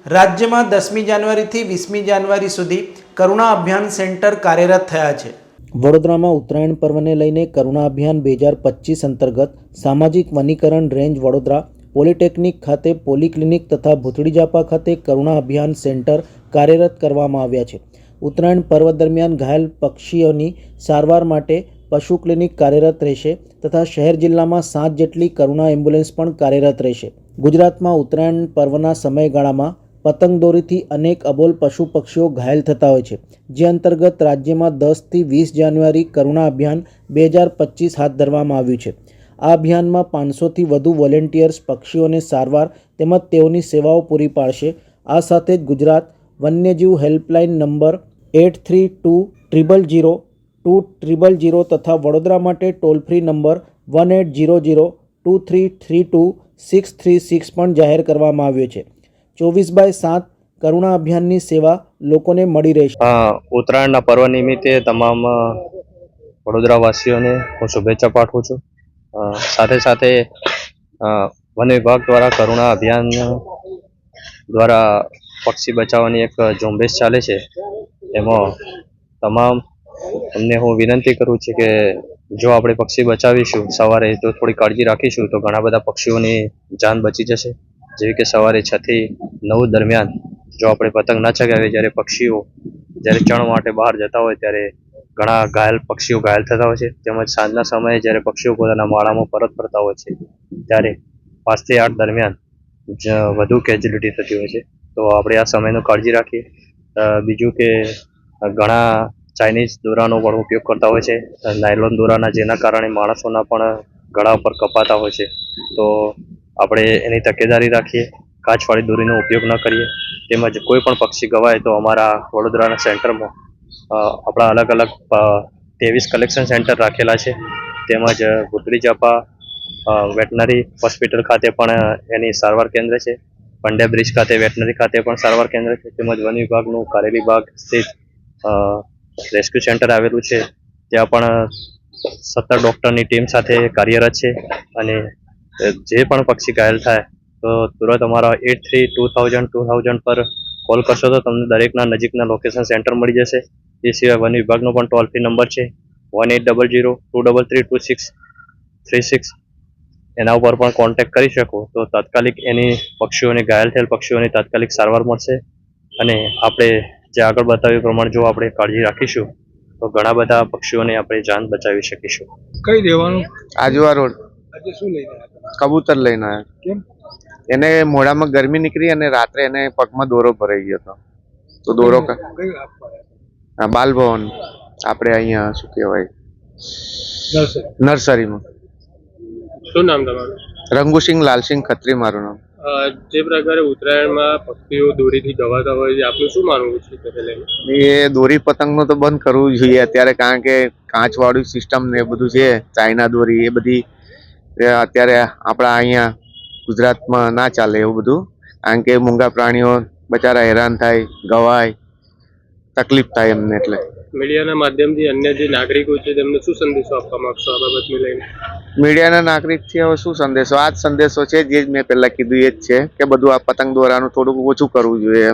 રાજ્યમાં 10મી જાન્યુઆરીથી 20મી જાન્યુઆરી સુધી કરુણા અભિયાન સેન્ટર કાર્યરત થયા છે। વડોદરામાં ઉત્તરાયણ પર્વને લઈને કરુણા અભિયાન 2025 અંતર્ગત સામાજિક વનીકરણ રેન્જ વડોદરા, પોલિટેકનિક ખાતે પોલિક્લિનિક તથા ભૂતળી જાપા ખાતે કરુણા અભિયાન સેન્ટર કાર્યરત કરવામાં આવ્યા છે। ઉત્તરાયણ પર્વ દરમિયાન ઘાયલ પક્ષીઓની સારવાર માટે પશુ ક્લિનિક કાર્યરત રહેશે તથા શહેર જિલ્લામાં 7 જેટલી કરુણા એમ્બ્યુલન્સ પણ કાર્યરત રહેશે। ગુજરાતમાં ઉત્તરાયણ પર્વના સમયગાળામાં પતંગ દોરીથી અનેક અબોલ પશુ પક્ષીઓ ઘાયલ થતા હોય છે, જે અંતર્ગત રાજ્યમાં 10 થી 20 જાન્યુઆરી કરુણા અભિયાન 2025 હાથ ધરવામાં આવ્યું છે। આ અભિયાનમાં 500થી વધુ વોલેન્ટિયર્સ પક્ષીઓને સારવાર તેમજ તેઓની સેવાઓ પૂરી પાડશે। આ સાથે જ ગુજરાત વન્યજીવ હેલ્પલાઇન નંબર 8320002000 તથા વડોદરા માટે ટોલ ફ્રી નંબર 180023323636 પણ જાહેર કરવામાં આવ્યો છે। 24/7 કરુણા અભિયાનની સેવા લોકોને મળી રહેશે। ઉત્તરાયણના પર્વ નિમિત્તે તમામ વડોદરાવાસીઓને હું શુભેચ્છા પાઠવું છું। સાથે સાથે વન વિભાગ દ્વારા કરુણા અભિયાન દ્વારા પક્ષી બચાવવાની એક ઝુંબેશ ચાલે છે। એમાં તમામ અમને હું વિનંતી કરું છું કે જો આપણે પક્ષી બચાવીશું સવારે તો થોડી કાળજી રાખીશું તો ઘણા બધા પક્ષીઓની જાન બચી જશે। જેવી કે સવારે 6 થી 9 દરમિયાન જો આપણે પતંગ ના ચગાવીએ, જ્યારે પક્ષીઓ જ્યારે ચણ માટે બહાર જતા હોય ત્યારે ઘણા પક્ષીઓ ઘાયલ થતા હોય છે। તેમજ સાંજના સમયે જ્યારે પક્ષીઓ પોતાના માળામાં પરત ફરતા હોય છે ત્યારે 5 થી 8 દરમિયાન વધુ કેજ્યુલિટી થતી હોય છે। તો આપણે આ સમયનો કાળજી રાખીએ। બીજું કે ઘણા ચાઇનીઝ દોરાનો પણ ઉપયોગ કરતા હોય છે, નાયલોન દોરાના, જેના કારણે માણસોના પણ ગળા પર કપાતા હોય છે। તો આપણે એની તકેદારી રાખીએ, કાચવાળી દોરીનો ઉપયોગ ન કરીએ। તેમજ કોઈ પણ પક્ષી ગવાય તો અમારા વડોદરાના સેન્ટરમાં આપણા અલગ અલગ 23 કલેક્શન સેન્ટર રાખેલા છે। તેમજ ભૂતળી જાપા વેટનરી હોસ્પિટલ ખાતે પણ એની સારવાર કેન્દ્ર છે। પંડ્યા બ્રિજ ખાતે વેટનરી ખાતે પણ સારવાર કેન્દ્ર છે। તેમજ વન વિભાગનું કારેલી બાગ સ્થિત રેસ્ક્યુ સેન્ટર આવેલું છે, ત્યાં પણ 17 ડૉક્ટરની ટીમ સાથે કાર્યરત છે। અને જે પણ પક્ષી ઘાયલ થાય તો તુરંત અમારા 832000 પર કોલ કરશો તો તમને દરેકના નજીકના લોકેશન સેન્ટર મળી જશે। એ સિવાય વન વિભાગનો પણ ટોલ ફ્રી નંબર છે 180023323636, એના ઉપર પણ કોન્ટેક્ટ કરી શકો તો તાત્કાલિક એની ઘાયલ થયેલ પક્ષીઓની તાત્કાલિક સારવાર મળશે। અને આપણે જે આગળ બતાવ્યું પ્રમાણે જો આપણે કાળજી રાખીશું તો ઘણા બધા પક્ષીઓને આપણે જાન બચાવી શકીશું। કઈ દેવાનું? આજવા રોડ। આજે શું લઈને આવ્યા? કબૂતર લઈને આવ્યા। કેમ? એને મોઢામાં ગરમી નીકળી અને રાત્રે એને પગમાં દોરો ભરાઈ ગયો હતો, તો દોરો બાલભવન આપણે અહીંયા શું કહેવાય નર્સરીમાં। શું નામ તમારું? રંગુસિંહ લાલસિંહ ખત્રી મારું નામ। જે પ્રકારે ઉત્તરાયણમાં પક્ષીઓ દોરીથી ગવાતા હોય છે, આપનું શું માનવું છે તેને લઈને? એ દોરી પતંગનું તો બંધ કરવું જોઈએ અત્યારે, કારણ કે કાચવાળું સિસ્ટમ ને એ બધું છે, ચાઇના દોરી એ બધી અત્યારે આપણા અહીંયા ગુજરાતમાં ના ચાલે એવું બધું, કારણ કે મૂંગા પ્રાણીઓ બચારા હેરાન થાય, ગવાય, તકલીફ થાય એમને। એટલે મીડિયાના માધ્યમથી અન્ય જે નાગરિકો છે તેમને શું સંદેશો આપવા માંગશો આ બાબતને લઈને? મીડિયાના નાગરિકથી હવે શું સંદેશો, આ જ સંદેશો છે જે મેં પહેલા કીધું એ જ છે કે બધું આ પતંગ દોરાનું થોડુંક ઓછું કરવું જોઈએ,